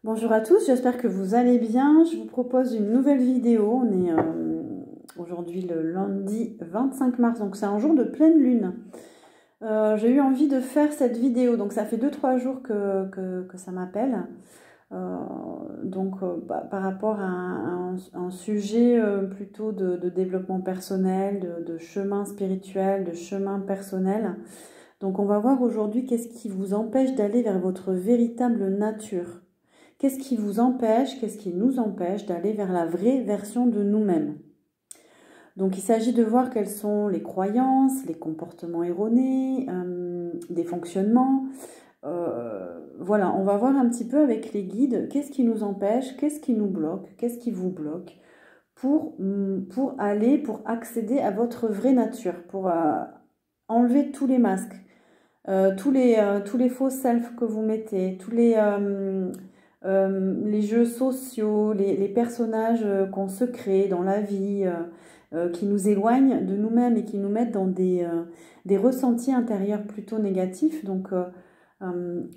Bonjour à tous, j'espère que vous allez bien. Je vous propose une nouvelle vidéo. On est aujourd'hui le lundi 25 mars, donc c'est un jour de pleine lune. J'ai eu envie de faire cette vidéo, donc ça fait 2-3 jours que ça m'appelle. Par rapport à un sujet plutôt de développement personnel, de chemin spirituel, de chemin personnel. Donc on va voir aujourd'hui qu'est-ce qui vous empêche d'aller vers votre véritable nature. Qu'est-ce qui vous empêche, qu'est-ce qui nous empêche d'aller vers la vraie version de nous-mêmes? Donc il s'agit de voir quelles sont les croyances, les comportements erronés, des fonctionnements. Voilà, on va voir un petit peu avec les guides qu'est-ce qui nous empêche, qu'est-ce qui nous bloque, qu'est-ce qui vous bloque pour accéder à votre vraie nature, pour enlever tous les masques, tous les faux self que vous mettez, tous les jeux sociaux, les personnages qu'on se crée dans la vie, qui nous éloignent de nous-mêmes et qui nous mettent dans des ressentis intérieurs plutôt négatifs. Donc,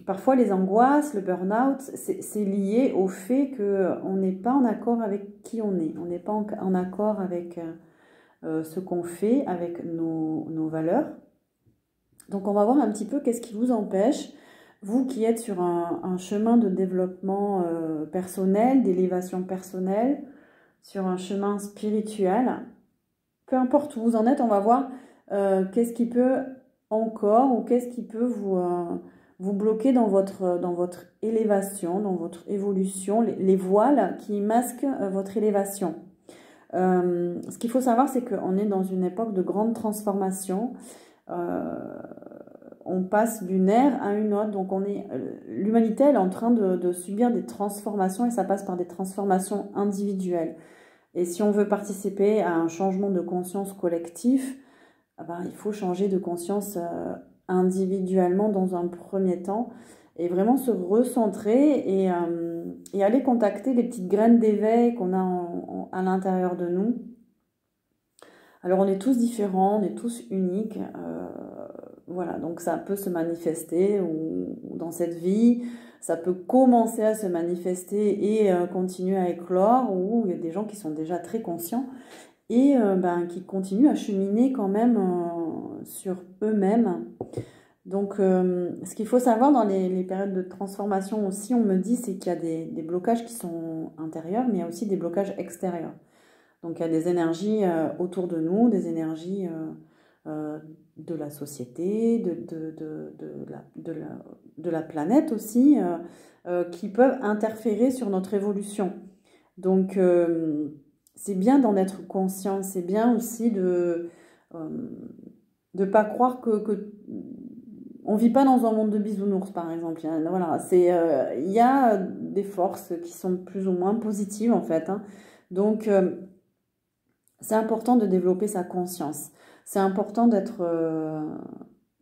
parfois, les angoisses, le burn-out, c'est lié au fait qu'on n'est pas en accord avec qui on est. On n'est pas en accord avec ce qu'on fait, avec nos valeurs. Donc, on va voir un petit peu qu'est-ce qui vous empêche. Vous qui êtes sur un chemin de développement personnel, d'élévation personnelle, sur un chemin spirituel, peu importe où vous en êtes, on va voir qu'est-ce qui peut encore ou qu'est-ce qui peut vous bloquer dans votre élévation, dans votre évolution, les voiles qui masquent votre élévation. Ce qu'il faut savoir, c'est qu'on est dans une époque de grande transformation. On passe d'une ère à une autre, donc l'humanité elle est en train de subir des transformations et ça passe par des transformations individuelles. Et si on veut participer à un changement de conscience collectif, il faut changer de conscience individuellement dans un premier temps et vraiment se recentrer et aller contacter les petites graines d'éveil qu'on a à l'intérieur de nous. Alors on est tous différents, on est tous uniques. Voilà, donc ça peut se manifester ou dans cette vie, ça peut commencer à se manifester et continuer à éclore, ou il y a des gens qui sont déjà très conscients et qui continuent à cheminer quand même sur eux-mêmes. Donc ce qu'il faut savoir dans les périodes de transformation aussi, on me dit, c'est qu'il y a des blocages qui sont intérieurs, mais il y a aussi des blocages extérieurs. Donc il y a des énergies autour de nous, des énergies de la société, de la planète aussi, qui peuvent interférer sur notre évolution. Donc, c'est bien d'en être conscient, c'est bien aussi de ne pas croire on vit pas dans un monde de bisounours, par exemple. Voilà, il y a des forces qui sont plus ou moins positives, en fait. Hein. Donc, c'est important de développer sa conscience. C'est important d'être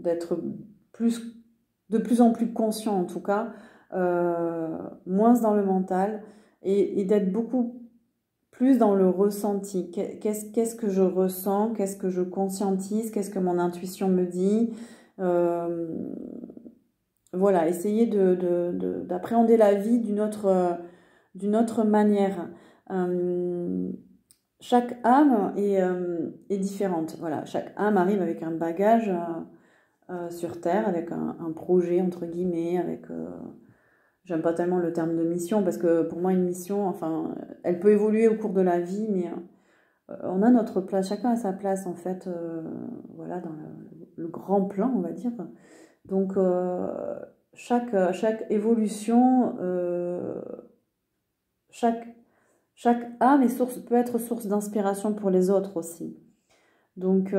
de plus en plus conscient, en tout cas, moins dans le mental, et d'être beaucoup plus dans le ressenti. Qu'est-ce que je ressens? Qu'est-ce que je conscientise? Qu'est-ce que mon intuition me dit? Voilà, essayer d'appréhender la vie d'une autre manière. Chaque âme est différente. Voilà, chaque âme arrive avec un bagage sur Terre, avec un projet, entre guillemets, avec... j'aime pas tellement le terme de mission, parce que pour moi, une mission, enfin, elle peut évoluer au cours de la vie, mais on a notre place, chacun a sa place, en fait, voilà, dans le grand plan, on va dire. Donc, chaque évolution, chaque âme peut être source d'inspiration pour les autres aussi. Donc, il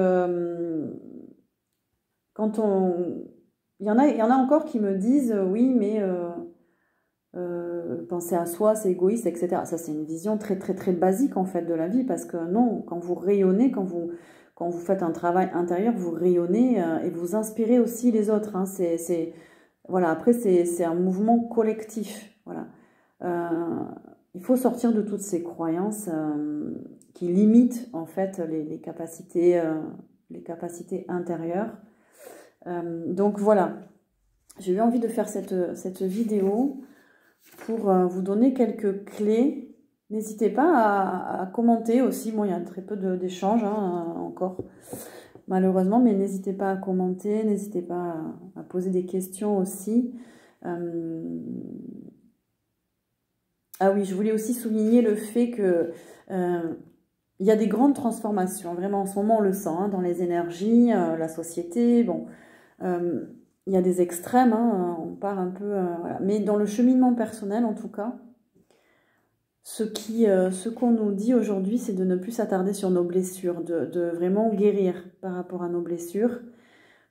y en a encore qui me disent, oui, mais penser à soi, c'est égoïste, etc. Ça, c'est une vision très, très, très basique, en fait, de la vie, parce que non, quand vous rayonnez, quand vous faites un travail intérieur, vous rayonnez et vous inspirez aussi les autres. Hein. Voilà, après, c'est un mouvement collectif. Voilà. Il faut sortir de toutes ces croyances qui limitent, en fait, les capacités intérieures. Donc, voilà. J'ai eu envie de faire cette vidéo pour vous donner quelques clés. N'hésitez pas à commenter aussi. Bon, il y a très peu d'échanges encore, malheureusement, mais n'hésitez pas à commenter, n'hésitez pas à poser des questions aussi. Ah oui, je voulais aussi souligner le fait que il y a des grandes transformations. Vraiment, en ce moment, on le sent dans les énergies, la société. Bon, il y a des extrêmes, on part un peu... voilà. Mais dans le cheminement personnel, en tout cas, ce qu'on nous dit aujourd'hui, c'est de ne plus s'attarder sur nos blessures, de vraiment guérir par rapport à nos blessures,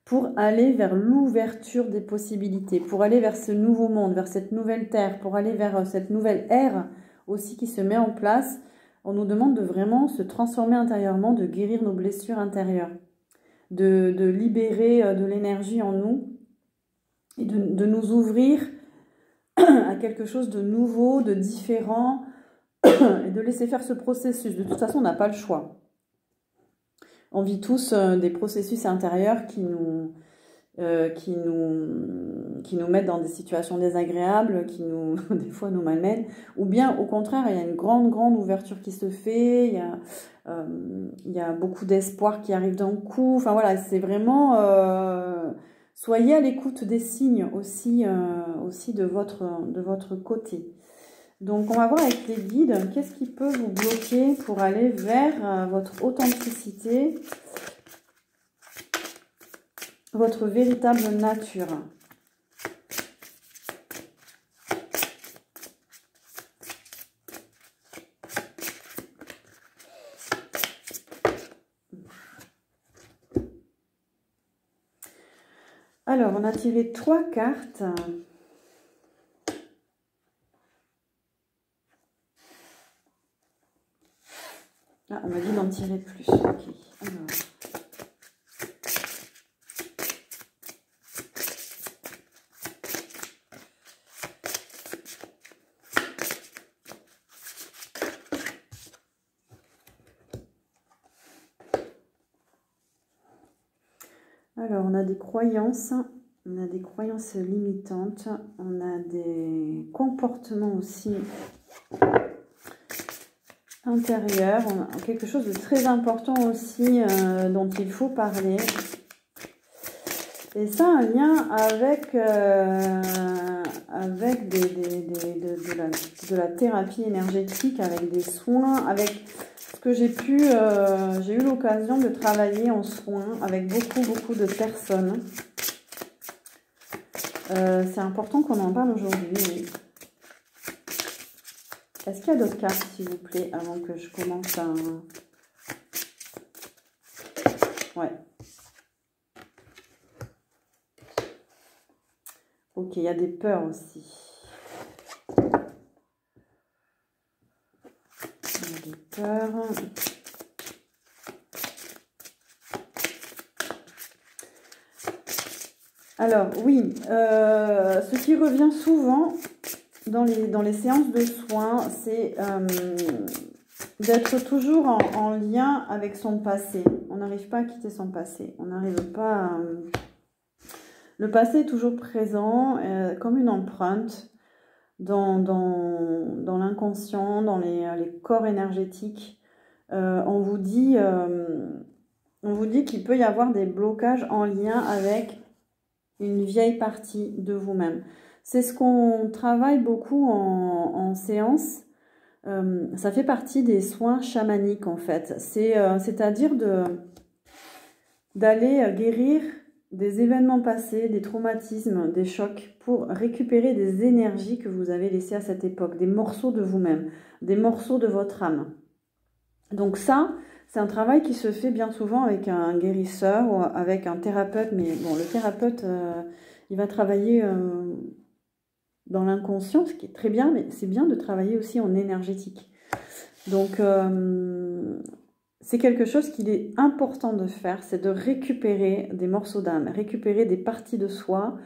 pour aller vers l'ouverture des possibilités, pour aller vers ce nouveau monde, vers cette nouvelle terre, pour aller vers cette nouvelle ère aussi qui se met en place. On nous demande de vraiment se transformer intérieurement, de guérir nos blessures intérieures, de libérer de l'énergie en nous et de nous ouvrir à quelque chose de nouveau, de différent, et de laisser faire ce processus. De toute façon, on n'a pas le choix. On vit tous des processus intérieurs qui nous mettent dans des situations désagréables, qui des fois nous malmènent, ou bien au contraire, il y a une grande ouverture qui se fait, il y a beaucoup d'espoir qui arrive d'un coup. Enfin voilà, c'est vraiment... soyez à l'écoute des signes aussi de votre côté. Donc, on va voir avec les guides, qu'est-ce qui peut vous bloquer pour aller vers votre authenticité, votre véritable nature. Alors, on a tiré 3 cartes. Ah, on m'a dit d'en tirer plus. Ok. Alors, on a des croyances limitantes, on a des comportements aussi intérieurs, on a quelque chose de très important aussi dont il faut parler. Et ça, un lien avec de la thérapie énergétique, avec des soins, avec ce que j'ai eu l'occasion de travailler en soins avec beaucoup de personnes. C'est important qu'on en parle aujourd'hui. Oui. Est-ce qu'il y a d'autres cartes, s'il vous plaît, avant que je commence à... Ouais. Ok, il y a des peurs aussi. Il y a des peurs. Alors, oui, ce qui revient souvent dans les séances de soins, c'est d'être toujours en lien avec son passé. On n'arrive pas à quitter son passé. On n'arrive pas à... Le passé est toujours présent, comme une empreinte dans l'inconscient, dans les corps énergétiques. On vous dit qu'il peut y avoir des blocages en lien avec une vieille partie de vous-même. C'est ce qu'on travaille beaucoup en séance. Ça fait partie des soins chamaniques en fait. C'est-à-dire d'aller guérir des événements passés, des traumatismes, des chocs, pour récupérer des énergies que vous avez laissées à cette époque, des morceaux de vous-même, des morceaux de votre âme. Donc ça, c'est un travail qui se fait bien souvent avec un guérisseur ou avec un thérapeute, mais bon, le thérapeute, il va travailler dans l'inconscient, ce qui est très bien, mais c'est bien de travailler aussi en énergétique. Donc, c'est quelque chose qu'il est important de faire, c'est de récupérer des morceaux d'âme, récupérer des parties de soi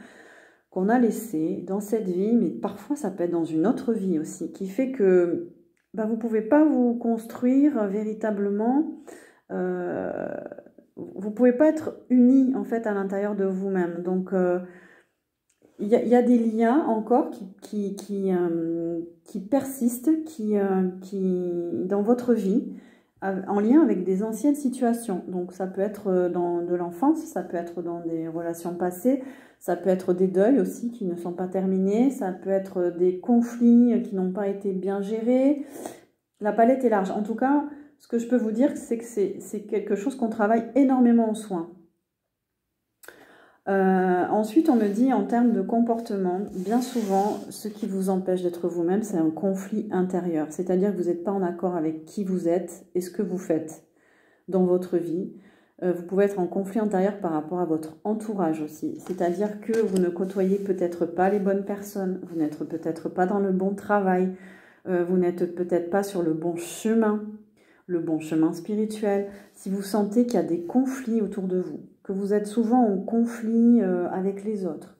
qu'on a laissées dans cette vie, mais parfois ça peut être dans une autre vie aussi, qui fait que vous ne pouvez pas vous construire véritablement, vous ne pouvez pas être unis en fait à l'intérieur de vous-même. Donc, il y a des liens encore qui persistent, dans votre vie, en lien avec des anciennes situations. Donc ça peut être dans de l'enfance, ça peut être dans des relations passées, ça peut être des deuils aussi qui ne sont pas terminés, ça peut être des conflits qui n'ont pas été bien gérés. La palette est large. En tout cas, ce que je peux vous dire, c'est que c'est quelque chose qu'on travaille énormément en soins. Ensuite, on me dit en termes de comportement, bien souvent, ce qui vous empêche d'être vous-même, c'est un conflit intérieur. C'est-à-dire que vous n'êtes pas en accord avec qui vous êtes et ce que vous faites dans votre vie. Vous pouvez être en conflit intérieur par rapport à votre entourage aussi. C'est-à-dire que vous ne côtoyez peut-être pas les bonnes personnes, vous n'êtes peut-être pas dans le bon travail, vous n'êtes peut-être pas sur le bon chemin spirituel. Si vous sentez qu'il y a des conflits autour de vous, que vous êtes souvent en conflit avec les autres,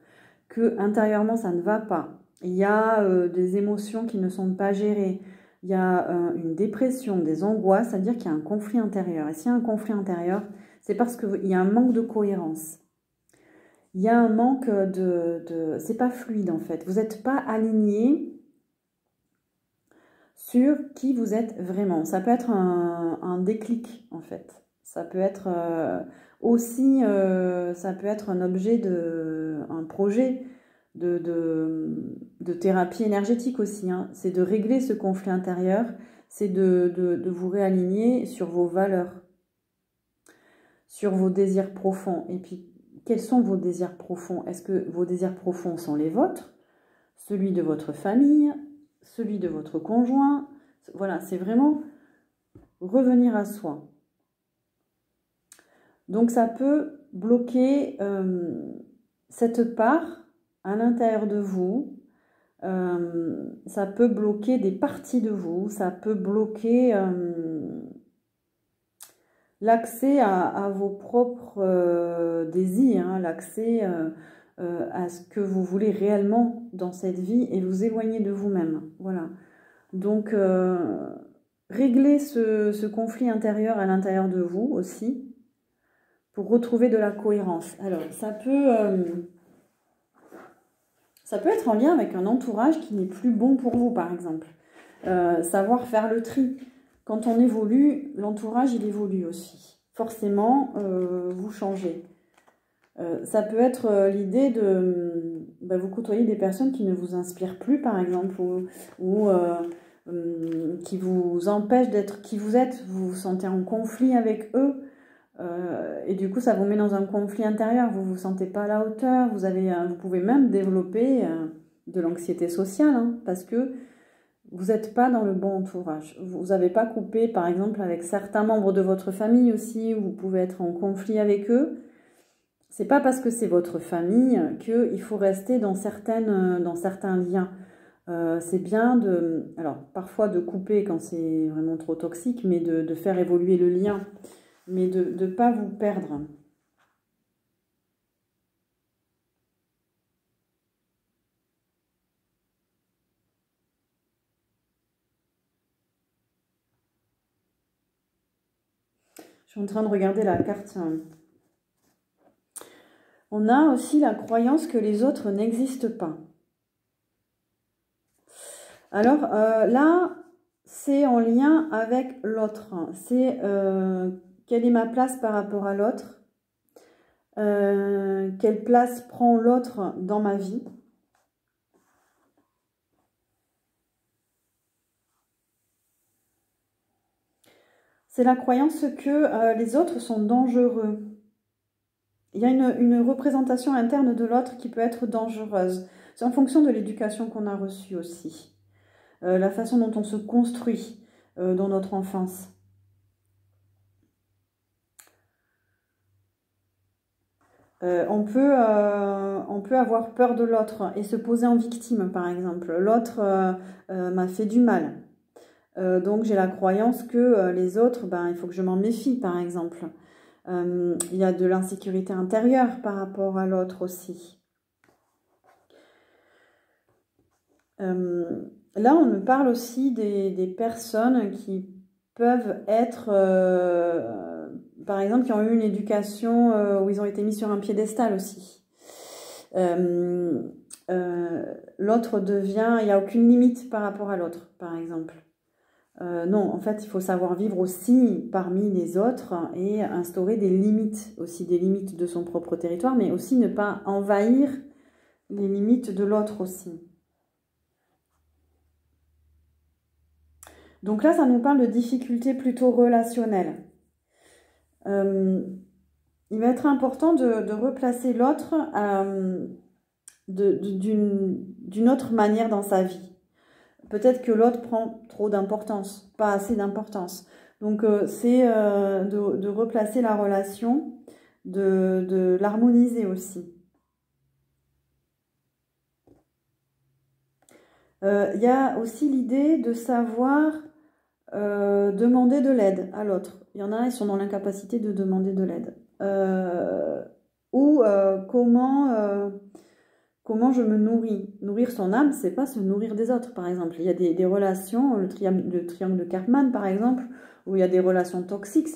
que intérieurement ça ne va pas, il y a des émotions qui ne sont pas gérées, il y a une dépression, des angoisses, c'est-à-dire qu'il y a un conflit intérieur. Et s'il y a un conflit intérieur, c'est parce qu'il y a un manque de cohérence. Il y a un manque c'est pas fluide en fait. Vous n'êtes pas aligné sur qui vous êtes vraiment. Ça peut être un déclic en fait. Ça peut être aussi, ça peut être un objet un projet de thérapie énergétique aussi. Hein. C'est de régler ce conflit intérieur, c'est de vous réaligner sur vos valeurs, sur vos désirs profonds. Et puis, quels sont vos désirs profonds? Est-ce que vos désirs profonds sont les vôtres, celui de votre famille, celui de votre conjoint? Voilà, c'est vraiment revenir à soi. Donc, ça peut bloquer cette part à l'intérieur de vous. Ça peut bloquer des parties de vous. Ça peut bloquer l'accès à vos propres désirs, hein, l'accès à ce que vous voulez réellement dans cette vie et vous éloigner de vous-même. Voilà. Donc, régler ce conflit intérieur à l'intérieur de vous aussi pour retrouver de la cohérence. Alors, ça peut être en lien avec un entourage qui n'est plus bon pour vous, par exemple. Savoir faire le tri. Quand on évolue, l'entourage, il évolue aussi. Forcément, vous changez. Ça peut être l'idée de vous côtoyer des personnes qui ne vous inspirent plus, par exemple, ou qui vous empêchent d'être qui vous êtes. Vous vous sentez en conflit avec eux. Et du coup, ça vous met dans un conflit intérieur. Vous ne vous sentez pas à la hauteur. Vous pouvez même développer de l'anxiété sociale, hein, parce que vous n'êtes pas dans le bon entourage. Vous n'avez pas coupé, par exemple, avec certains membres de votre famille aussi, où vous pouvez être en conflit avec eux. C'est pas parce que c'est votre famille qu'il faut rester dans certains liens. C'est bien alors parfois de couper quand c'est vraiment trop toxique, mais de faire évoluer le lien, mais de ne pas vous perdre. Je suis en train de regarder la carte. On a aussi la croyance que les autres n'existent pas. Alors là, c'est en lien avec l'autre. C'est quelle est ma place par rapport à l'autre? Quelle place prend l'autre dans ma vie? C'est la croyance que les autres sont dangereux. Il y a une représentation interne de l'autre qui peut être dangereuse. C'est en fonction de l'éducation qu'on a reçue aussi. La façon dont on se construit dans notre enfance. On peut avoir peur de l'autre et se poser en victime, par exemple. L'autre m'a fait du mal. Donc j'ai la croyance que les autres, il faut que je m'en méfie, par exemple. Il y a de l'insécurité intérieure par rapport à l'autre aussi. Là, on me parle aussi des personnes qui peuvent être, par exemple, qui ont eu une éducation où ils ont été mis sur un piédestal aussi. l'autre devient... Il n'y a aucune limite par rapport à l'autre, par exemple. Non, en fait, il faut savoir vivre aussi parmi les autres et instaurer des limites, aussi des limites de son propre territoire, mais aussi ne pas envahir les limites de l'autre aussi. Donc là, ça nous parle de difficultés plutôt relationnelles. Il va être important de replacer l'autre d'une autre manière dans sa vie. Peut-être que l'autre prend trop d'importance, pas assez d'importance. Donc, c'est de replacer la relation, de l'harmoniser aussi. Il y a aussi l'idée de savoir demander de l'aide à l'autre. Il y en a, ils sont dans l'incapacité de demander de l'aide. Ou comment je me nourris. Nourrir son âme, c'est pas se nourrir des autres, par exemple. Il y a des relations, le triangle de Karpman, par exemple, où il y a des relations toxiques.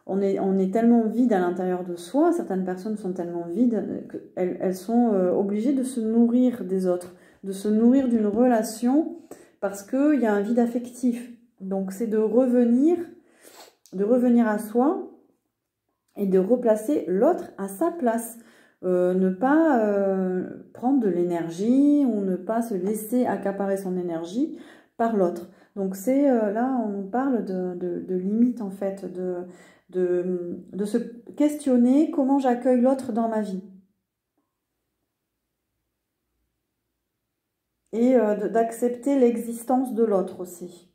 On est tellement vide à l'intérieur de soi, certaines personnes sont tellement vides qu'elles sont obligées de se nourrir des autres, de se nourrir d'une relation parce qu'il y a un vide affectif. Donc, c'est de revenir à soi et de replacer l'autre à sa place. Ne pas prendre de l'énergie ou ne pas se laisser accaparer son énergie par l'autre. Donc, c'est là, on parle de limite, en fait, de se questionner comment j'accueille l'autre dans ma vie. Et d'accepter l'existence de l'autre aussi.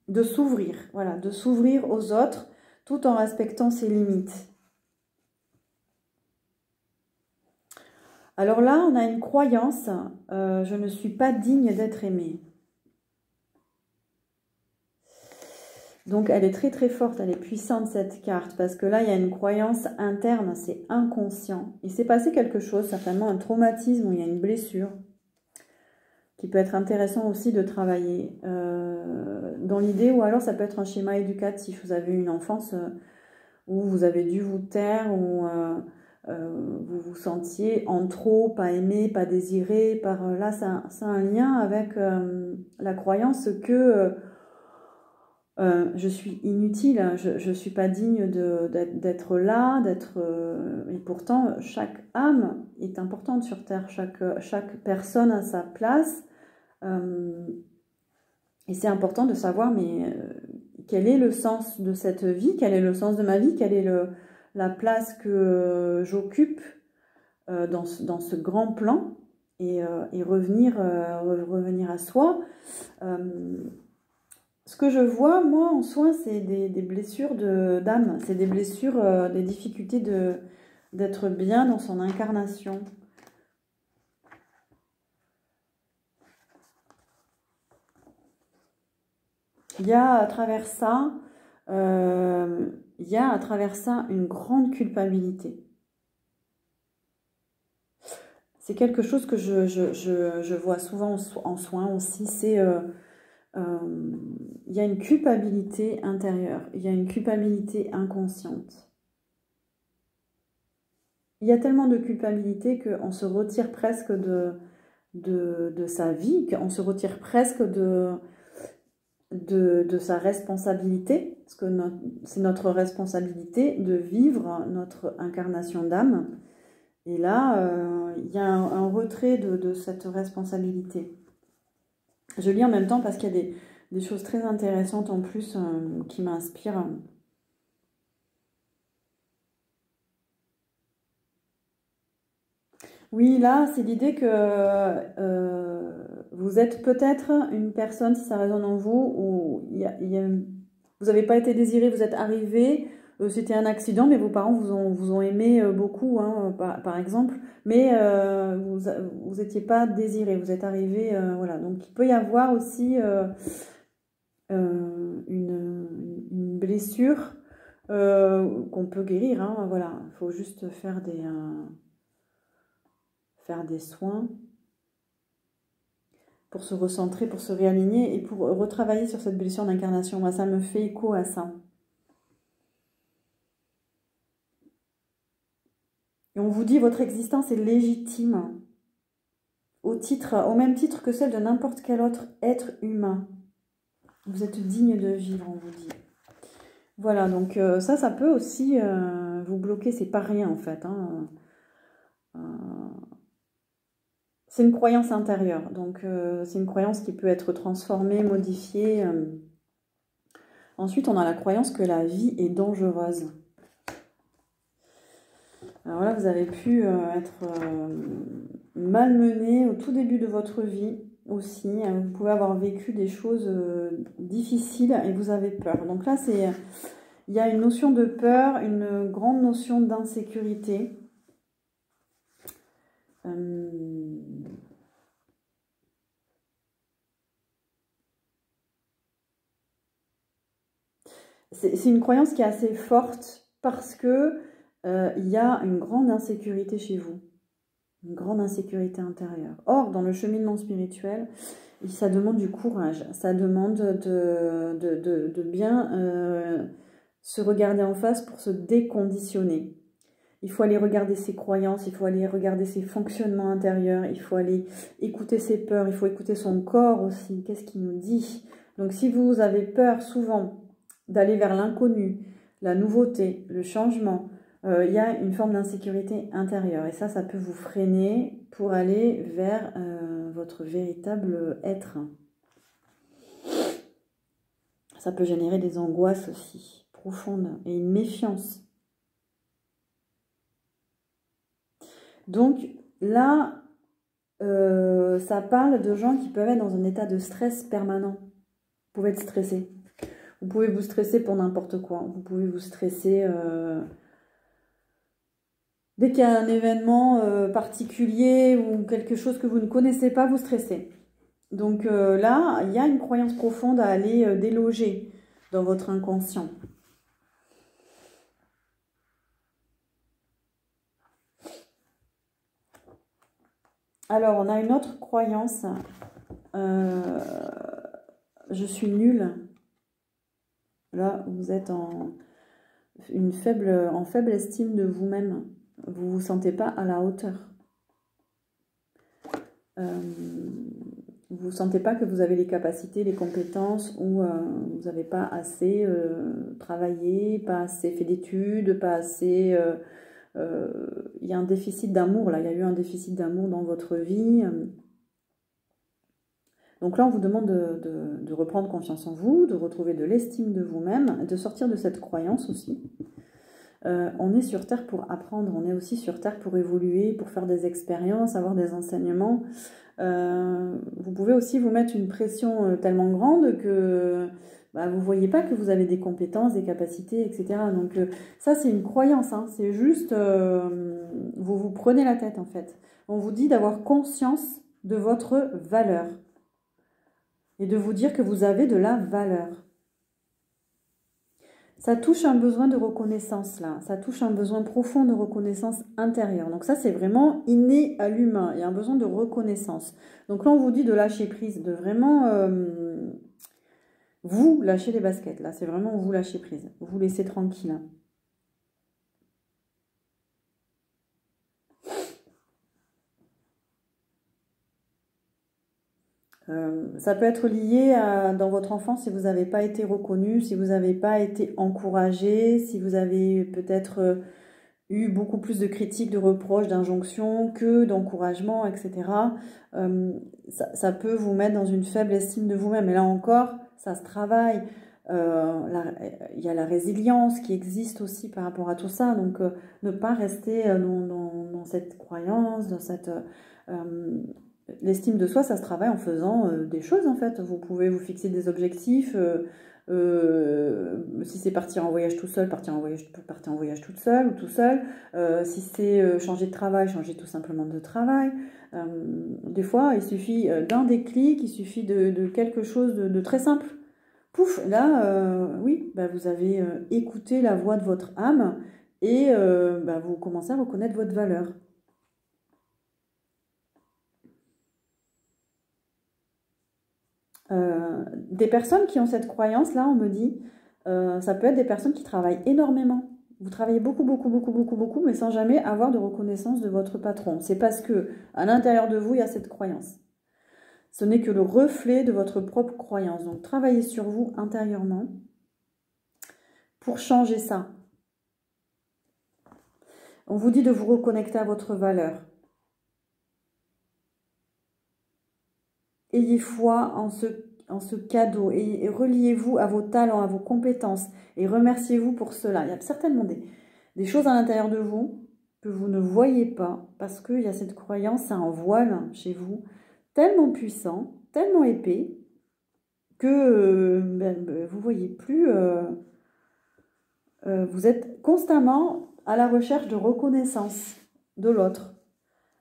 De s'ouvrir, voilà, de s'ouvrir aux autres tout en respectant ses limites. Alors là, on a une croyance, je ne suis pas digne d'être aimée. Donc elle est très très forte, elle est puissante cette carte, parce que là, il y a une croyance interne, c'est inconscient. Il s'est passé quelque chose, certainement un traumatisme ou il y a une blessure, qui peut être intéressant aussi de travailler dans l'idée, ou alors ça peut être un schéma éducatif. Vous avez eu une enfance où vous avez dû vous taire, ou vous vous sentiez en trop, pas aimé, pas désiré. Là, c'est un lien avec la croyance que je suis inutile, je ne suis pas digne d'être là, et pourtant, chaque âme est importante sur Terre, chaque personne a sa place. Et c'est important de savoir, mais quel est le sens de cette vie, quel est le sens de ma vie, quelle est la place que j'occupe dans ce grand plan, et revenir à soi. Ce que je vois, moi, en soins, c'est des blessures d'âme, c'est des blessures, des difficultés d'être bien dans son incarnation. Il y a à travers ça, une grande culpabilité. C'est quelque chose que je vois souvent en soins aussi, c'est il y a une culpabilité intérieure, il y a une culpabilité inconsciente. Il y a tellement de culpabilité qu'on se retire presque de sa vie, qu'on se retire presque de sa responsabilité, parce que c'est notre responsabilité de vivre notre incarnation d'âme. Et là, il y a un retrait de cette responsabilité. Je lis en même temps parce qu'il y a des choses très intéressantes en plus qui m'inspirent. Oui, là, c'est l'idée que vous êtes peut-être une personne, si ça résonne en vous, où vous n'avez pas été désiré, vous êtes arrivé, c'était un accident, mais vos parents vous ont aimé beaucoup, hein, par exemple, mais vous n'étiez pas désiré, vous êtes arrivé, voilà. Donc, il peut y avoir aussi une blessure qu'on peut guérir, hein, voilà. Il faut juste faire des soins pour se recentrer, pour se réaligner et pour retravailler sur cette blessure d'incarnation. Moi, ça me fait écho à ça. Et on vous dit, votre existence est légitime. au même titre que celle de n'importe quel autre être humain. Vous êtes digne de vivre, on vous dit. Voilà, donc ça peut aussi vous bloquer, c'est pas rien en fait. Hein. C'est une croyance intérieure, donc c'est une croyance qui peut être transformée, modifiée. Ensuite, on a la croyance que la vie est dangereuse. Alors là, vous avez pu être malmené au tout début de votre vie aussi. Vous pouvez avoir vécu des choses difficiles et vous avez peur. Donc là, il y a une notion de peur, une grande notion d'insécurité. C'est une croyance qui est assez forte parce que il y a une grande insécurité chez vous, une grande insécurité intérieure. Or, dans le cheminement spirituel, ça demande du courage, ça demande de bien se regarder en face pour se déconditionner. Il faut aller regarder ses croyances, il faut aller regarder ses fonctionnements intérieurs, il faut aller écouter ses peurs, il faut écouter son corps aussi, qu'est-ce qu'il nous dit. Donc si vous avez peur souvent d'aller vers l'inconnu, la nouveauté, le changement, il y a une forme d'insécurité intérieure. Et ça peut vous freiner pour aller vers votre véritable être. Ça peut générer des angoisses aussi profondes et une méfiance. Donc là, ça parle de gens qui peuvent être dans un état de stress permanent. Vous pouvez être stressé. Vous pouvez vous stresser pour n'importe quoi. Vous pouvez vous stresser dès qu'il y a un événement particulier ou quelque chose que vous ne connaissez pas, vous stressez. Donc là, il y a une croyance profonde à aller déloger dans votre inconscient. Alors, on a une autre croyance. Je suis nulle. Là, vous êtes en faible estime de vous-même. Vous ne vous sentez pas à la hauteur. Vous ne sentez pas que vous avez les capacités, les compétences, ou vous n'avez pas assez travaillé, pas assez fait d'études, pas assez... il y a un déficit d'amour, là. Il y a eu un déficit d'amour dans votre vie. Donc là, on vous demande de reprendre confiance en vous, de retrouver de l'estime de vous-même, de sortir de cette croyance aussi. On est sur Terre pour apprendre, on est aussi sur Terre pour évoluer, pour faire des expériences, avoir des enseignements. Vous pouvez aussi vous mettre une pression tellement grande que vous ne voyez pas que vous avez des compétences, des capacités, etc. Donc ça, c'est une croyance, hein. C'est juste, vous vous prenez la tête en fait. On vous dit d'avoir conscience de votre valeur et de vous dire que vous avez de la valeur. Ça touche un besoin de reconnaissance là, ça touche un besoin profond de reconnaissance intérieure. Donc ça, c'est vraiment inné à l'humain, il y a un besoin de reconnaissance. Donc là, on vous dit de lâcher prise, de vraiment vous lâcher les baskets. Là, c'est vraiment vous lâcher prise, vous laisser tranquille. Ça peut être lié dans votre enfance si vous n'avez pas été reconnu, si vous n'avez pas été encouragé, si vous avez peut-être eu beaucoup plus de critiques, de reproches, d'injonctions que d'encouragement, etc. Ça peut vous mettre dans une faible estime de vous-même. Et là encore, ça se travaille. Il y a la résilience qui existe aussi par rapport à tout ça. Donc, ne pas rester dans cette croyance, dans cette... l'estime de soi, ça se travaille en faisant des choses, en fait. Vous pouvez vous fixer des objectifs. Si c'est partir en voyage tout seul, partir en voyage toute seule ou tout seul. Si c'est changer de travail, changer tout simplement de travail. Des fois, il suffit d'un déclic, il suffit de quelque chose de très simple. Pouf, là, oui, vous avez écouté la voix de votre âme et vous commencez à reconnaître votre valeur. Des personnes qui ont cette croyance, là, on me dit, ça peut être des personnes qui travaillent énormément. Vous travaillez beaucoup, beaucoup, beaucoup, beaucoup, beaucoup, mais sans jamais avoir de reconnaissance de votre patron. C'est parce que à l'intérieur de vous, il y a cette croyance. Ce n'est que le reflet de votre propre croyance. Donc, travaillez sur vous intérieurement pour changer ça. On vous dit de vous reconnecter à votre valeur. Ayez foi en ce cadeau et reliez-vous à vos talents, à vos compétences et remerciez-vous pour cela. Il y a certainement des choses à l'intérieur de vous que vous ne voyez pas parce qu'il y a cette croyance, c'est un voile chez vous tellement puissant, tellement épais que vous ne voyez plus, vous êtes constamment à la recherche de reconnaissance de l'autre.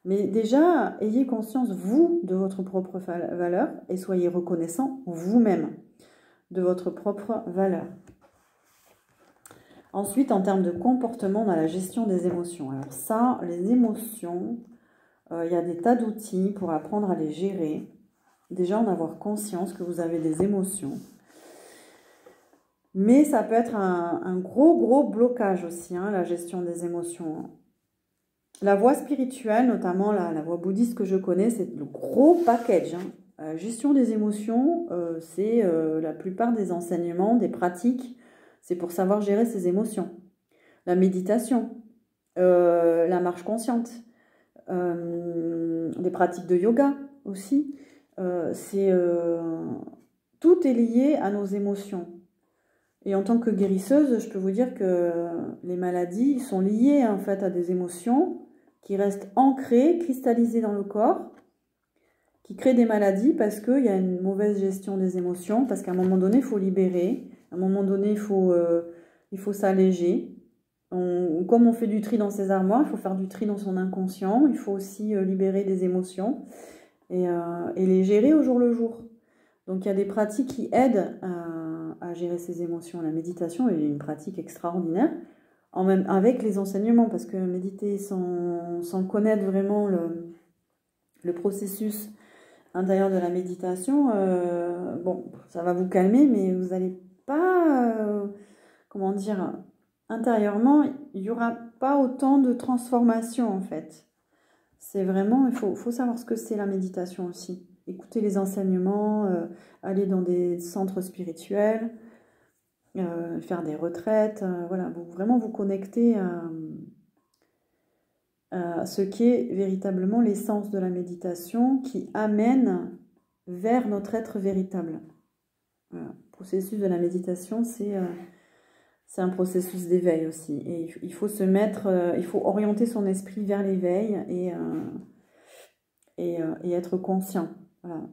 Mais déjà, ayez conscience, vous, de votre propre valeur et soyez reconnaissant vous-même de votre propre valeur. Ensuite, en termes de comportement, on a la gestion des émotions. Alors ça, les émotions, il y a des tas d'outils pour apprendre à les gérer. Déjà, en avoir conscience que vous avez des émotions. Mais ça peut être un gros blocage aussi, hein, la gestion des émotions. La voie spirituelle, notamment la voie bouddhiste que je connais, c'est le gros package. Hein. Gestion des émotions, c'est la plupart des enseignements, des pratiques, c'est pour savoir gérer ses émotions. La méditation, la marche consciente, des pratiques de yoga aussi. Tout est lié à nos émotions. Et en tant que guérisseuse, je peux vous dire que les maladies sont liées en fait à des émotions qui restent ancrées, cristallisées dans le corps, qui créent des maladies parce qu'il y a une mauvaise gestion des émotions, parce qu'à un moment donné, il faut libérer, à un moment donné, il faut s'alléger. Comme on fait du tri dans ses armoires, il faut faire du tri dans son inconscient, il faut aussi libérer des émotions et les gérer au jour le jour. Donc il y a des pratiques qui aident à gérer ses émotions. La méditation est une pratique extraordinaire, avec les enseignements, parce que méditer sans connaître vraiment le processus intérieur de la méditation, bon, ça va vous calmer, mais vous n'allez pas, comment dire, intérieurement, il n'y aura pas autant de transformation en fait. C'est vraiment, il faut savoir ce que c'est la méditation aussi. Écouter les enseignements, aller dans des centres spirituels, faire des retraites, voilà, vraiment vous connecter à ce qui est véritablement l'essence de la méditation qui amène vers notre être véritable. Voilà. Le processus de la méditation, c'est un processus d'éveil aussi. Et il faut il faut orienter son esprit vers l'éveil et être conscient. Voilà.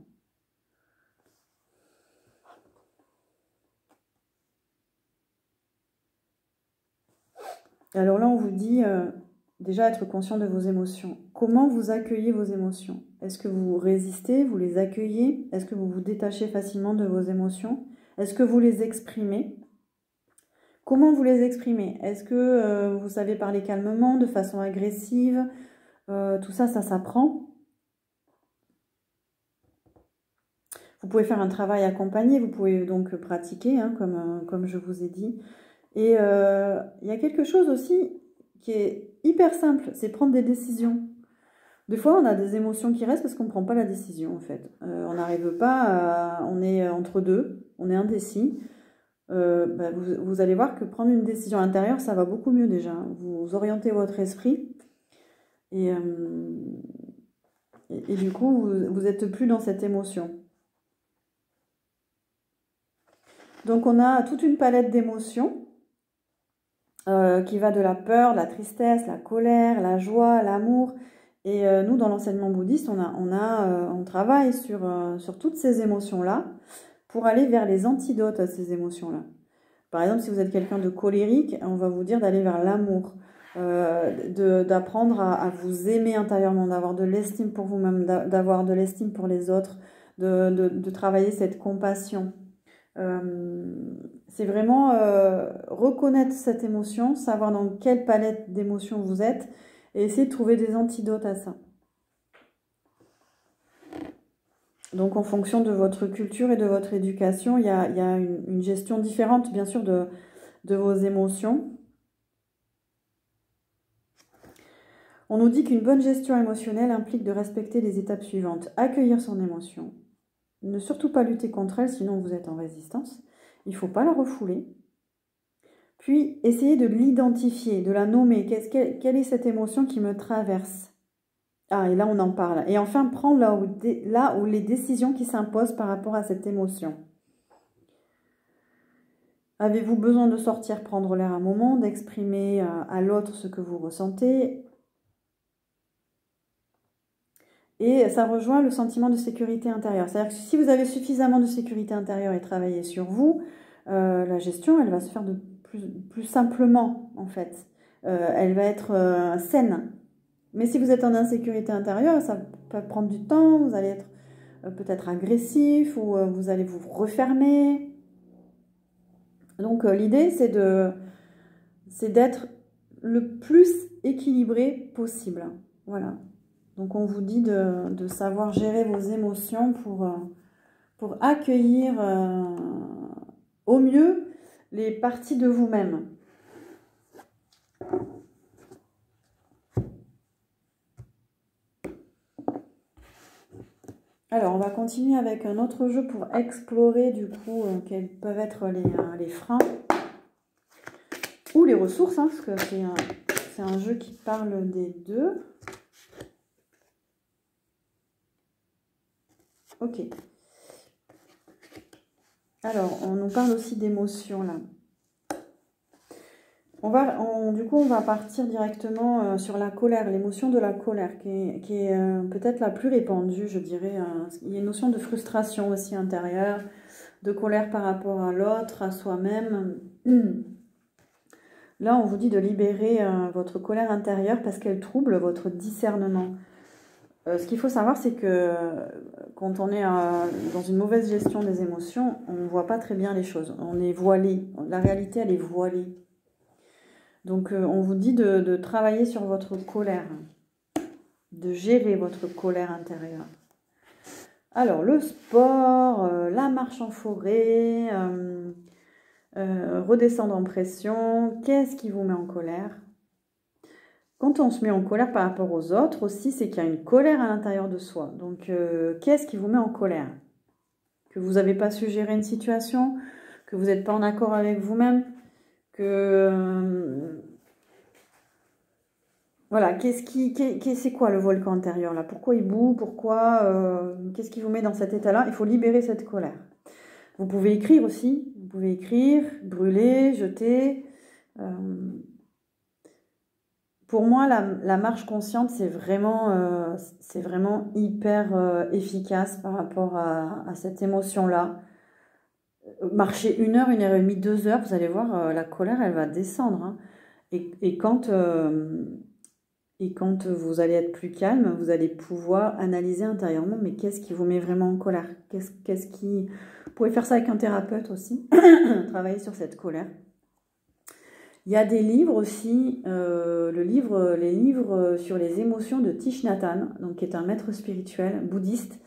Alors là, on vous dit déjà être conscient de vos émotions. Comment vous accueillez vos émotions? Est-ce que vous résistez, vous les accueillez? Est-ce que vous vous détachez facilement de vos émotions? Est-ce que vous les exprimez? Comment vous les exprimez? Est-ce que vous savez parler calmement, de façon agressive? Tout ça, ça s'apprend. Vous pouvez faire un travail accompagné, vous pouvez donc pratiquer, hein, comme je vous ai dit. Et il y a quelque chose aussi qui est hyper simple, c'est prendre des décisions. Des fois, on a des émotions qui restent parce qu'on ne prend pas la décision, en fait. On n'arrive pas on est entre deux, on est indécis. Vous allez voir que prendre une décision intérieure, ça va beaucoup mieux déjà. Vous orientez votre esprit et du coup, vous n'êtes plus dans cette émotion. Donc, on a toute une palette d'émotions qui va de la peur, la tristesse, la colère, la joie, l'amour. Et nous, dans l'enseignement bouddhiste, on travaille sur toutes ces émotions-là pour aller vers les antidotes à ces émotions-là. Par exemple, si vous êtes quelqu'un de colérique, on va vous dire d'aller vers l'amour, d'apprendre à vous aimer intérieurement, d'avoir de l'estime pour vous-même, d'avoir de l'estime pour les autres, de travailler cette compassion. C'est vraiment reconnaître cette émotion, savoir dans quelle palette d'émotions vous êtes et essayer de trouver des antidotes à ça. Donc en fonction de votre culture et de votre éducation, il y a une gestion différente bien sûr de vos émotions. On nous dit qu'une bonne gestion émotionnelle implique de respecter les étapes suivantes. Accueillir son émotion. Ne surtout pas lutter contre elle, sinon vous êtes en résistance. Il ne faut pas la refouler. Puis, essayer de l'identifier, de la nommer. Quelle est cette émotion qui me traverse? Ah, et là, on en parle. Et enfin, prendre là où les décisions qui s'imposent par rapport à cette émotion. Avez-vous besoin de sortir, prendre l'air un moment, d'exprimer à l'autre ce que vous ressentez? Et ça rejoint le sentiment de sécurité intérieure. C'est-à-dire que si vous avez suffisamment de sécurité intérieure et travaillé sur vous, la gestion, elle va se faire de plus simplement, en fait. Elle va être saine. Mais si vous êtes en insécurité intérieure, ça peut prendre du temps, vous allez être peut-être agressif ou vous allez vous refermer. Donc l'idée, c'est d'être le plus équilibré possible. Voilà. Donc on vous dit de savoir gérer vos émotions pour accueillir au mieux les parties de vous-même. Alors, on va continuer avec un autre jeu pour explorer du coup quels peuvent être les freins ou les ressources, hein, parce que c'est un jeu qui parle des deux. Ok. Alors, on nous parle aussi d'émotions là. Du coup, on va partir directement sur la colère, l'émotion de la colère, qui est peut-être la plus répandue, je dirais. Il y a une notion de frustration aussi intérieure, de colère par rapport à l'autre, à soi-même. Là, on vous dit de libérer votre colère intérieure parce qu'elle trouble votre discernement. Ce qu'il faut savoir, c'est que quand on est dans une mauvaise gestion des émotions, on ne voit pas très bien les choses. On est voilé. La réalité, elle est voilée. Donc, on vous dit de travailler sur votre colère, de gérer votre colère intérieure. Alors, le sport, la marche en forêt, redescendre en pression, qu'est-ce qui vous met en colère? Quand on se met en colère par rapport aux autres aussi, c'est qu'il y a une colère à l'intérieur de soi. Donc, qu'est-ce qui vous met en colère? Que vous n'avez pas su gérer une situation, que vous n'êtes pas en accord avec vous-même, que... voilà, c'est quoi le volcan intérieur là? Pourquoi il bout? Pourquoi qu'est-ce qui vous met dans cet état-là? Il faut libérer cette colère. Vous pouvez écrire aussi. Vous pouvez écrire, brûler, jeter. Pour moi, la marche consciente, c'est vraiment hyper efficace par rapport à cette émotion-là. Marcher 1 heure, 1 heure et demie, 2 heures, vous allez voir, la colère, elle va descendre. Hein. Et quand vous allez être plus calme, vous allez pouvoir analyser intérieurement, mais qu'est-ce qui vous met vraiment en colère? Vous pouvez faire ça avec un thérapeute aussi, travailler sur cette colère. Il y a des livres aussi, les livres sur les émotions de Thich Nhat Hanh, donc qui est un maître spirituel bouddhiste,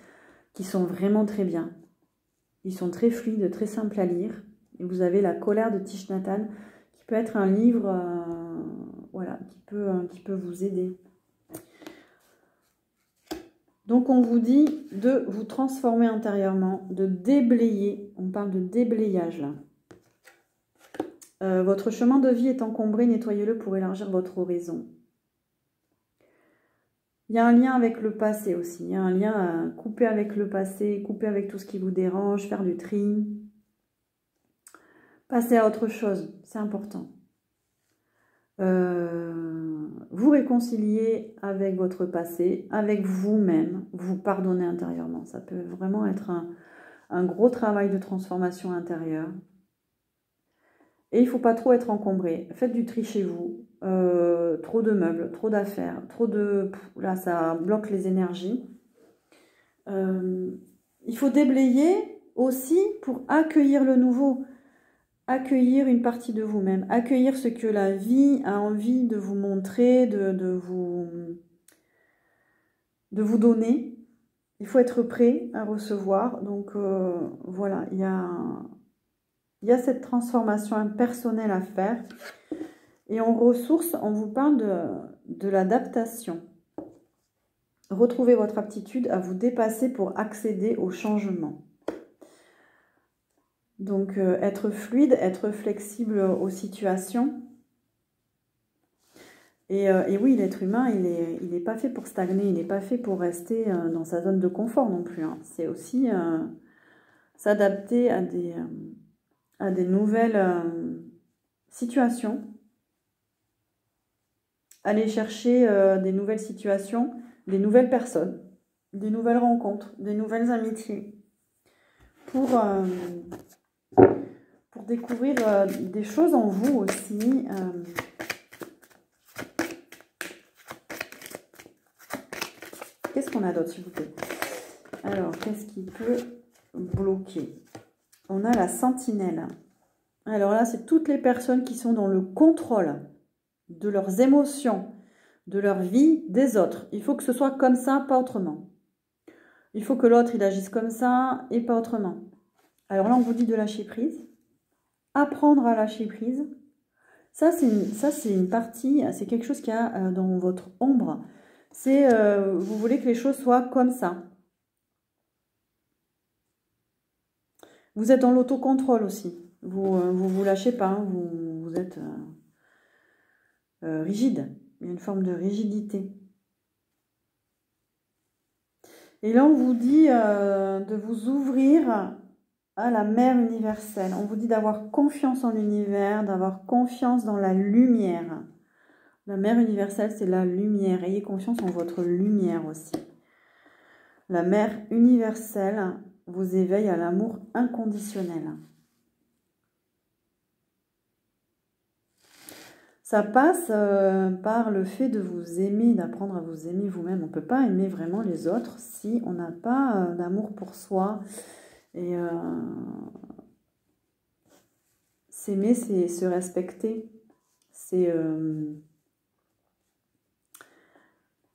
qui sont vraiment très bien. Ils sont très fluides, très simples à lire. Et vous avez La colère de Thich Nhat Hanh, qui peut être un livre voilà, qui peut vous aider. Donc on vous dit de vous transformer intérieurement, de déblayer. On parle de déblayage là. Votre chemin de vie est encombré, nettoyez-le pour élargir votre horizon. Il y a un lien avec le passé aussi. Il y a un lien à couper avec le passé, couper avec tout ce qui vous dérange, faire du tri. Passer à autre chose, c'est important. Vous réconcilier avec votre passé, avec vous-même, vous pardonner intérieurement. Ça peut vraiment être un gros travail de transformation intérieure. Et il ne faut pas trop être encombré. Faites du tri chez vous. Trop de meubles, trop d'affaires, là, ça bloque les énergies. Il faut déblayer aussi pour accueillir le nouveau. Accueillir une partie de vous-même. Accueillir ce que la vie a envie de vous montrer, de vous donner. Il faut être prêt à recevoir. Donc, voilà, il y a cette transformation personnelle à faire. Et en ressources, on vous parle de l'adaptation. Retrouvez votre aptitude à vous dépasser pour accéder au changement. Donc, être fluide, être flexible aux situations. Et oui, l'être humain, il est pas fait pour stagner, il n'est pas fait pour rester dans sa zone de confort non plus, hein. C'est aussi s'adapter à des nouvelles situations, aller chercher des nouvelles situations, des nouvelles personnes, des nouvelles rencontres, des nouvelles amitiés, pour découvrir des choses en vous aussi. Qu'est-ce qu'on a d'autre, s'il vous plaît? Alors, qu'est-ce qui peut bloquer? On a la sentinelle. Alors là, c'est toutes les personnes qui sont dans le contrôle de leurs émotions, de leur vie, des autres. Il faut que ce soit comme ça, pas autrement. Il faut que l'autre, il agisse comme ça et pas autrement. Alors là, on vous dit de lâcher prise. Apprendre à lâcher prise. Ça, c'est une partie, c'est quelque chose qu'il y a dans votre ombre. C'est, vous voulez que les choses soient comme ça. Vous êtes dans l'autocontrôle aussi. Vous lâchez pas, hein. Vous êtes rigide. Il y a une forme de rigidité. Et là, on vous dit de vous ouvrir à la mère universelle. On vous dit d'avoir confiance en l'univers, d'avoir confiance dans la lumière. La mère universelle, c'est la lumière. Ayez confiance en votre lumière aussi. La mère universelle vous éveille à l'amour inconditionnel. Ça passe par le fait de vous aimer, d'apprendre à vous aimer vous-même. On ne peut pas aimer vraiment les autres si on n'a pas d'amour pour soi. Et s'aimer, c'est se respecter. C'est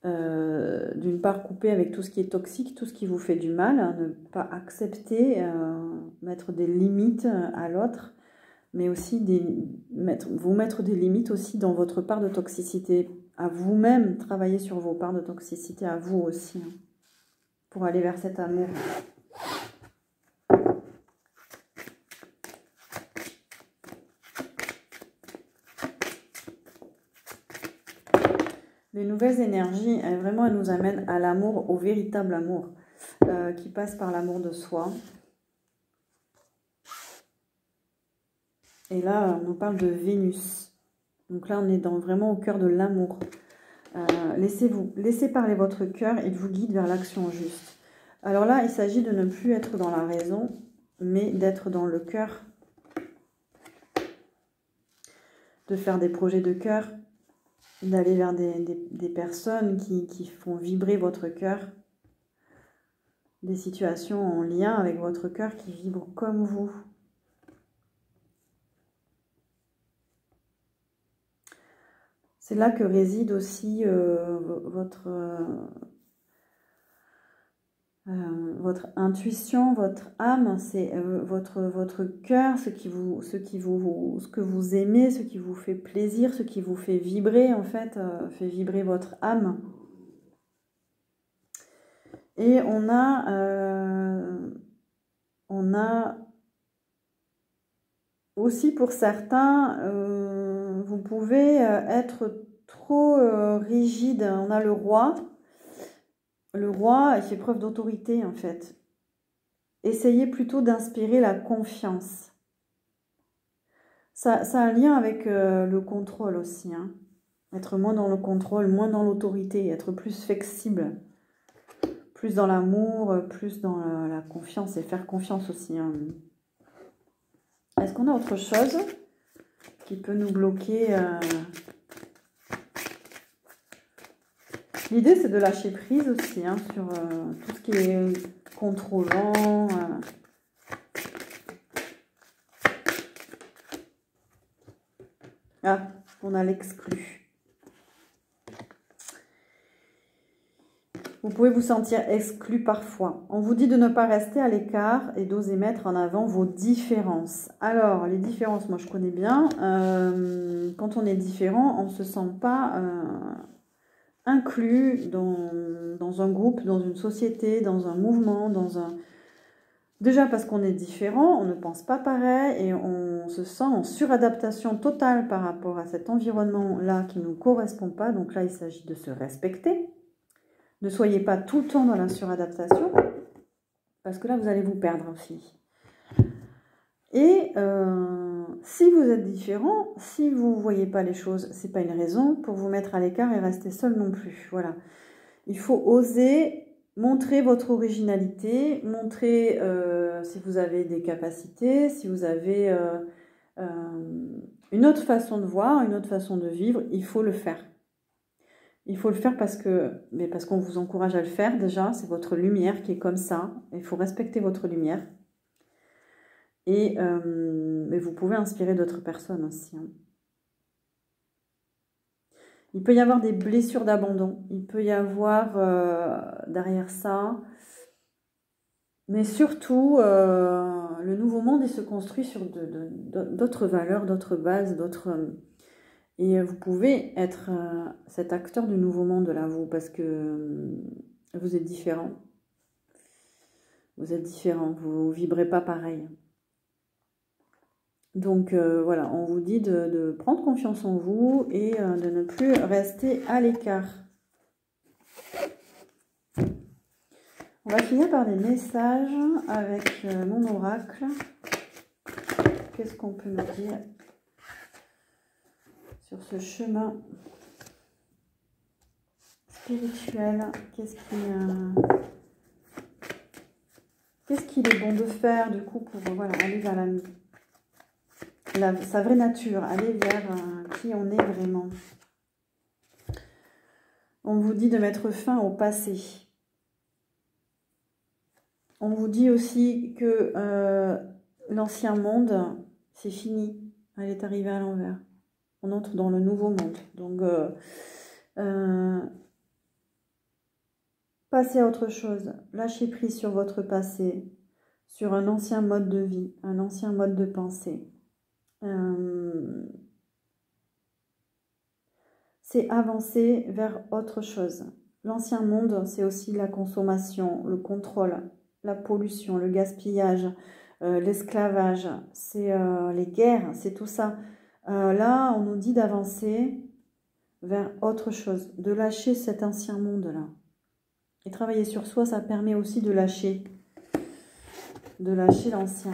d'une part couper avec tout ce qui est toxique, tout ce qui vous fait du mal, hein, ne pas accepter, mettre des limites à l'autre, mais aussi vous mettre des limites aussi dans votre part de toxicité, à vous-même, travailler sur vos parts de toxicité, à vous aussi, hein, pour aller vers cet amour. Les nouvelles énergies, elles nous amènent à l'amour, au véritable amour, qui passe par l'amour de soi. Et là, on nous parle de Vénus. Donc là, on est vraiment au cœur de l'amour. Laissez parler votre cœur et vous guide vers l'action juste. Alors là, il s'agit de ne plus être dans la raison, mais d'être dans le cœur. De faire des projets de cœur, d'aller vers des personnes qui font vibrer votre cœur, des situations en lien avec votre cœur qui vibrent comme vous. C'est là que réside aussi votre intuition, votre âme, c'est votre cœur, ce que vous aimez, ce qui vous fait plaisir, ce qui vous fait vibrer, en fait, fait vibrer votre âme. Et on a aussi pour certains, vous pouvez être trop rigide. On a le roi. Le roi, il fait preuve d'autorité, en fait. Essayez plutôt d'inspirer la confiance. Ça a un lien avec le contrôle aussi, hein. Être moins dans le contrôle, moins dans l'autorité, être plus flexible. Plus dans l'amour, plus dans la confiance et faire confiance aussi, hein. Est-ce qu'on a autre chose qui peut nous bloquer? L'idée, c'est de lâcher prise aussi, hein, sur tout ce qui est contrôlant. Ah, on a l'exclu. Vous pouvez vous sentir exclu parfois. On vous dit de ne pas rester à l'écart et d'oser mettre en avant vos différences. Alors, les différences, moi je connais bien. Quand on est différent, on ne se sent pas inclus dans un groupe, dans une société, dans un mouvement, Déjà parce qu'on est différent, on ne pense pas pareil et on se sent en suradaptation totale par rapport à cet environnement-là qui ne nous correspond pas. Donc là, il s'agit de se respecter. Ne soyez pas tout le temps dans la suradaptation parce que là, vous allez vous perdre aussi. Et si vous êtes différent, si vous ne voyez pas les choses, ce n'est pas une raison pour vous mettre à l'écart et rester seul non plus. Voilà. Il faut oser montrer votre originalité, montrer si vous avez des capacités, si vous avez une autre façon de voir, une autre façon de vivre, il faut le faire. Il faut le faire parce qu'on vous encourage à le faire déjà, c'est votre lumière qui est comme ça, il faut respecter votre lumière. Mais vous pouvez inspirer d'autres personnes aussi. Hein. Il peut y avoir des blessures d'abandon, il peut y avoir derrière ça, mais surtout, le nouveau monde il se construit sur d'autres valeurs, d'autres bases, et vous pouvez être cet acteur du nouveau monde là, vous, parce que vous êtes différent. Vous êtes différent, vous ne vibrez pas pareil. Donc voilà, on vous dit de prendre confiance en vous et de ne plus rester à l'écart. On va finir par des messages avec mon oracle. Qu'est-ce qu'on peut me dire sur ce chemin spirituel? Qu'est-ce qu'il est bon de faire du coup pour voilà, aller vers sa vraie nature, aller vers qui on est vraiment. On vous dit de mettre fin au passé. On vous dit aussi que l'ancien monde, c'est fini. Elle est arrivée à l'envers. On entre dans le nouveau monde. Donc, passez à autre chose. Lâchez prise sur votre passé, sur un ancien mode de vie, un ancien mode de pensée. C'est avancer vers autre chose. L'ancien monde, c'est aussi la consommation, le contrôle, la pollution, le gaspillage, l'esclavage, c'est les guerres, c'est tout ça. Là, on nous dit d'avancer vers autre chose, de lâcher cet ancien monde-là. Et travailler sur soi, ça permet aussi de lâcher l'ancien.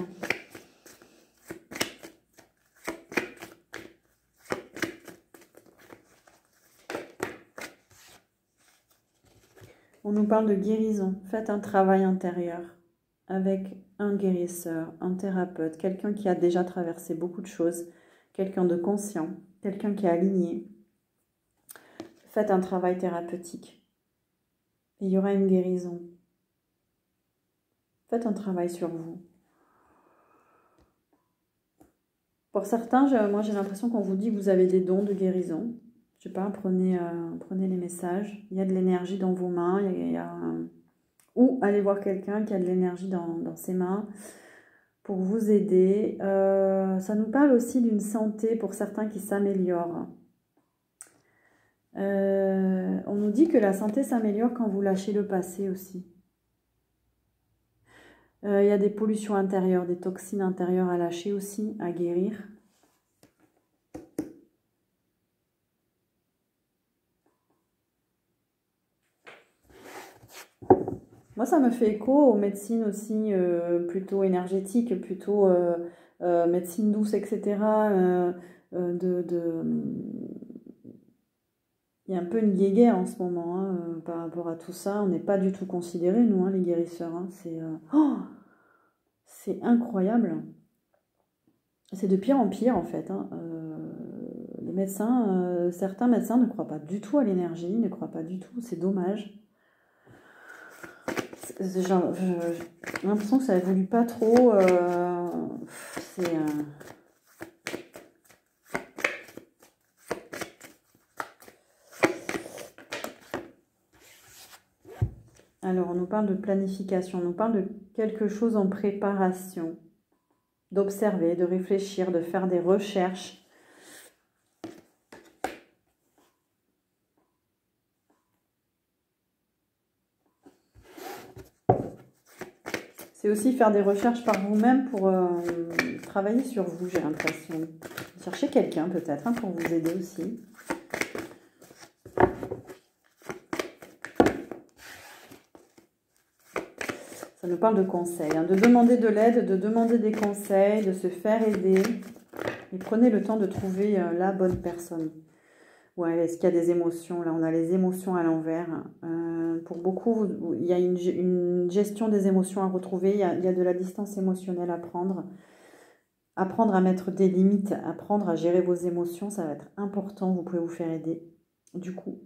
On nous parle de guérison. Faites un travail intérieur avec un guérisseur, un thérapeute, quelqu'un qui a déjà traversé beaucoup de choses, quelqu'un de conscient, quelqu'un qui est aligné. Faites un travail thérapeutique. Il y aura une guérison. Faites un travail sur vous. Pour certains, moi j'ai l'impression qu'on vous dit que vous avez des dons de guérison. Je sais pas, prenez les messages. Il y a de l'énergie dans vos mains. Ou allez voir quelqu'un qui a de l'énergie dans ses mains pour vous aider. Ça nous parle aussi d'une santé pour certains qui s'améliore. On nous dit que la santé s'améliore quand vous lâchez le passé aussi. Il y a des pollutions intérieures, des toxines intérieures à lâcher aussi, à guérir. Moi, ça me fait écho aux médecines aussi plutôt énergétiques, plutôt médecine douce, etc. Il y a un peu une guéguerre en ce moment hein, par rapport à tout ça. On n'est pas du tout considérés, nous, hein, les guérisseurs. Hein. C'est incroyable. C'est de pire en pire, en fait. Hein. Les médecins, certains médecins ne croient pas du tout à l'énergie, ne croient pas du tout. C'est dommage. J'ai l'impression que ça évolue pas trop. Alors, on nous parle de planification, on nous parle de quelque chose en préparation, d'observer, de réfléchir, de faire des recherches. C'est aussi faire des recherches par vous-même pour travailler sur vous, j'ai l'impression. Cherchez quelqu'un peut-être pour vous aider aussi. Ça nous parle de conseils, de demander de l'aide, de demander des conseils, de se faire aider. Et prenez le temps de trouver la bonne personne. Ouais, est-ce qu'il y a des émotions? Là, on a les émotions à l'envers. Pour beaucoup, il y a une gestion des émotions à retrouver. Il y a de la distance émotionnelle à prendre. Apprendre à mettre des limites, apprendre à gérer vos émotions, ça va être important. Vous pouvez vous faire aider, du coup.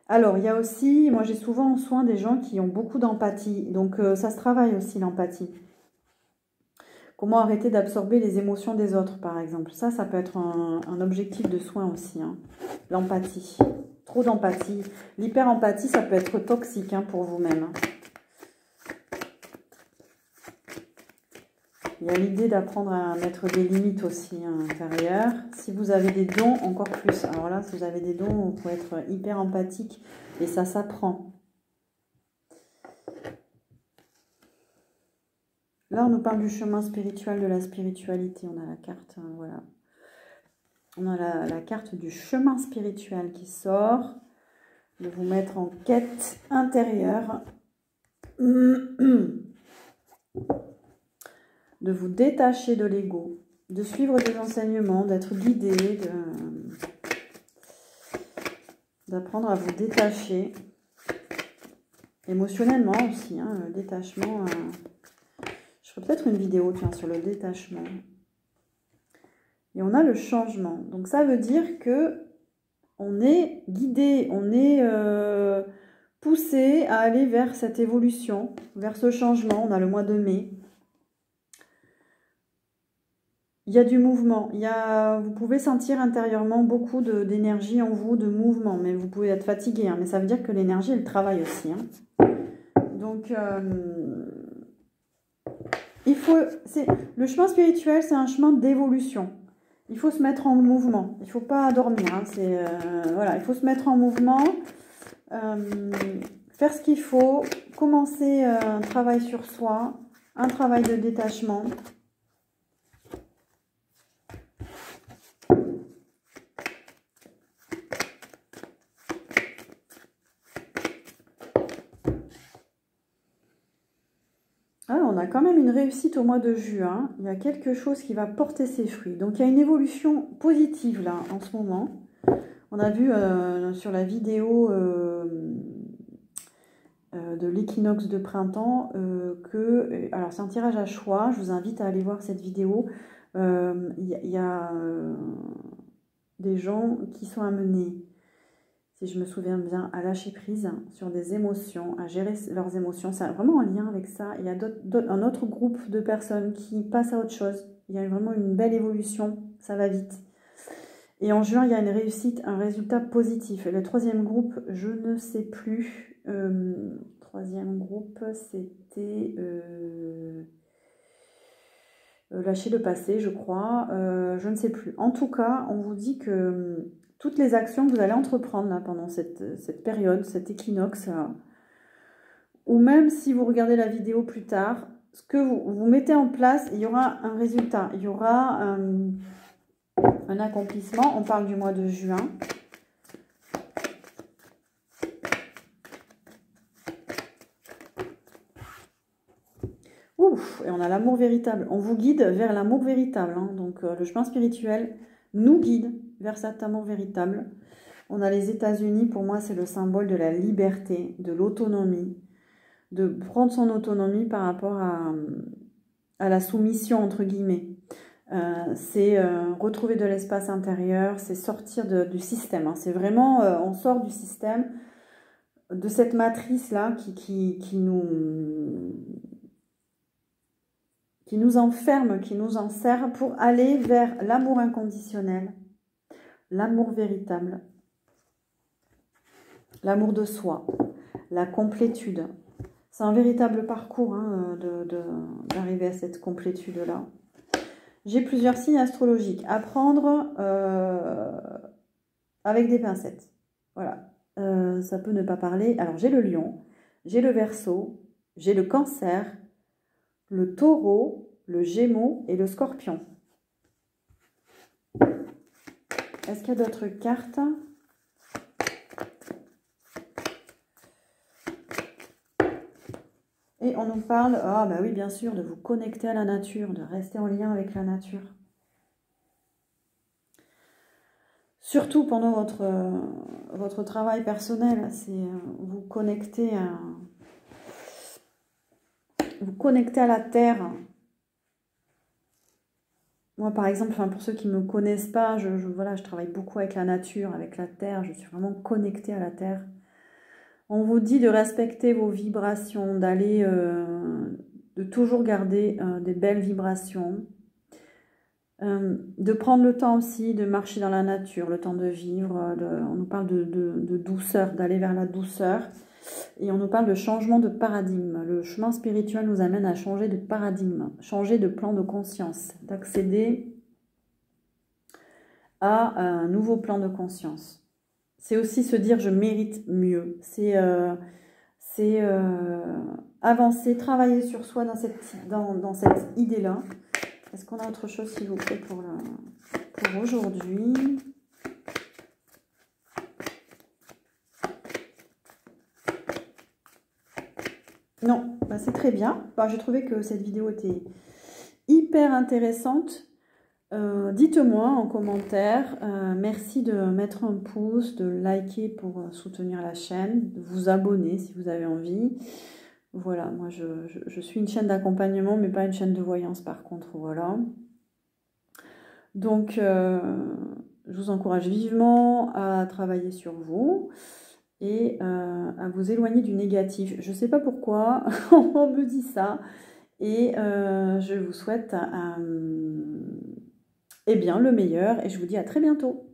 Alors, il y a aussi, moi j'ai souvent en soin des gens qui ont beaucoup d'empathie. Donc, ça se travaille aussi, l'empathie. Comment arrêter d'absorber les émotions des autres, par exemple. Ça peut être un objectif de soin aussi. L'empathie. Trop d'empathie. L'hyper-empathie, ça peut être toxique pour vous-même. Il y a l'idée d'apprendre à mettre des limites aussi à l'intérieur. Si vous avez des dons, encore plus. Alors là, si vous avez des dons, vous pouvez être hyper empathique. Et ça s'apprend. Là, on nous parle du chemin spirituel, de la spiritualité. On a la carte, voilà. On a la carte du chemin spirituel qui sort. De vous mettre en quête intérieure. De vous détacher de l'ego. De suivre des enseignements, d'être guidé, d'apprendre à vous détacher. Émotionnellement aussi, le détachement. Je ferai peut-être une vidéo, tiens, sur le détachement. Et on a le changement. Donc ça veut dire que on est guidé, on est poussé à aller vers cette évolution, vers ce changement. On a le mois de mai. Il y a du mouvement. Vous pouvez sentir intérieurement beaucoup d'énergie en vous, de mouvement. Mais vous pouvez être fatigué. Mais ça veut dire que l'énergie, elle travaille aussi. Donc, le chemin spirituel, c'est un chemin d'évolution. Il faut se mettre en mouvement. Il ne faut pas dormir. Voilà, il faut se mettre en mouvement, faire ce qu'il faut, commencer un travail sur soi, un travail de détachement. On a quand même une réussite au mois de juin. Il y a quelque chose qui va porter ses fruits. Donc, il y a une évolution positive là, en ce moment. On a vu sur la vidéo de l'équinoxe de printemps alors, c'est un tirage à choix. Je vous invite à aller voir cette vidéo. Il y a des gens qui sont amenés, si je me souviens bien, à lâcher prise sur des émotions, à gérer leurs émotions. C'est vraiment en lien avec ça. Il y a un autre groupe de personnes qui passent à autre chose. Il y a vraiment une belle évolution. Ça va vite. Et en juin, il y a une réussite, un résultat positif. Et le troisième groupe, je ne sais plus. Troisième groupe, c'était lâcher le passé, je crois. Je ne sais plus. En tout cas, on vous dit que toutes les actions que vous allez entreprendre là, pendant cette période, cet équinoxe, ou même si vous regardez la vidéo plus tard, ce que vous mettez en place, il y aura un résultat, il y aura un accomplissement. On parle du mois de juin. Ouf, et on a l'amour véritable. On vous guide vers l'amour véritable. Donc le chemin spirituel nous guide vers cet amour véritable. On a les États-Unis, pour moi, c'est le symbole de la liberté, de l'autonomie, de prendre son autonomie par rapport à la soumission, entre guillemets. C'est retrouver de l'espace intérieur, c'est sortir du système. C'est vraiment, on sort du système, de cette matrice-là qui nous enferme, qui nous enserre pour aller vers l'amour inconditionnel, l'amour véritable, l'amour de soi, la complétude. C'est un véritable parcours d'arriver à cette complétude-là. J'ai plusieurs signes astrologiques à prendre avec des pincettes. Voilà, ça peut ne pas parler. Alors, j'ai le lion, j'ai le verseau, j'ai le cancer, le taureau, le gémeaux et le scorpion. Est-ce qu'il y a d'autres cartes? Et on nous parle, ah bah oui bien sûr, de vous connecter à la nature, de rester en lien avec la nature. Surtout pendant votre travail personnel, c'est vous connecter à la terre. Moi, par exemple, pour ceux qui ne me connaissent pas, voilà, je travaille beaucoup avec la nature, avec la terre. Je suis vraiment connectée à la terre. On vous dit de respecter vos vibrations, de toujours garder des belles vibrations. De prendre le temps aussi de marcher dans la nature, le temps de vivre. On nous parle de douceur, d'aller vers la douceur. Et on nous parle de changement de paradigme. Le chemin spirituel nous amène à changer de paradigme, changer de plan de conscience, d'accéder à un nouveau plan de conscience. C'est aussi se dire je mérite mieux. C'est avancer, travailler sur soi dans cette idée-là. Est-ce qu'on a autre chose, s'il vous plaît, pour aujourd'hui? Non, bah c'est très bien. Bah, j'ai trouvé que cette vidéo était hyper intéressante. Dites-moi en commentaire. Merci de mettre un pouce, de liker pour soutenir la chaîne, de vous abonner si vous avez envie. Voilà, moi je suis une chaîne d'accompagnement, mais pas une chaîne de voyance par contre, voilà. Donc, je vous encourage vivement à travailler sur vous et à vous éloigner du négatif. Je ne sais pas pourquoi, on me dit ça. Et je vous souhaite eh bien, le meilleur et je vous dis à très bientôt.